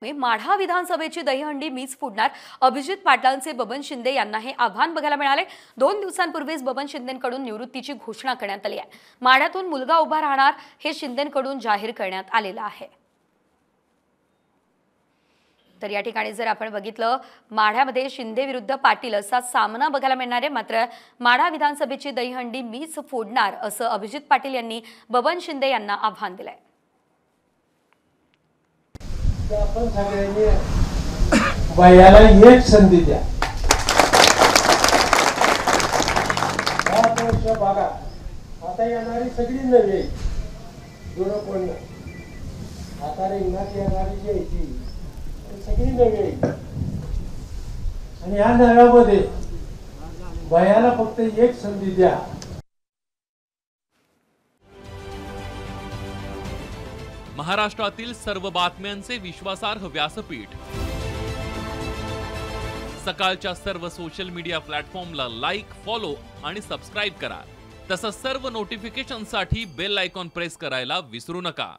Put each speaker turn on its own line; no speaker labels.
माढा विधानसभेची दहीहंडी मीच फोडणार अभिजित पाटलांचे बबन शिंदे यांना हे आव्हान बघायला मिळाले। 2 दिवसांपूर्वीच बबन शिंदेंकडून निवृत्तीची घोषणा करण्यात आली आहे। माढ्यातून मुलगा उभा राहणार हे शिंदेंकडून जाहीर करण्यात आलेलं आहे। तर या ठिकाणी जर आपण बघितलं माढ्यामध्ये शिंदे विरुद्ध पाटील असा सामना बघायला मिळणार आहे। मात्र माढा विधानसभेची दहीहंडी मीच फोडणार असं अभिजित पाटील यांनी बबन शिंदे यांना आव्हान दिलंय।
आपण सगळ्यांनी वयाला एक संधी द्या। 5 वर्ष बघा, आता येणारी सगळी नवी जुनं कोण आता रिंगणात येणारी जी आहे ती सगळी नवी आहे। आणि या नव्यामध्ये वयाला फक्त एक संधी द्या।
महाराष्ट्रातील सर्व बातम्यांचे विश्वासार्ह व्यासपीठ सकाळच्या सर्व सोशल मीडिया प्लॅटफॉर्मला लाईक, फॉलो आणि सबस्क्राइब करा। तसंच सर्व नोटिफिकेशनसाठी बेल आयकॉन प्रेस करायला विसरू नका।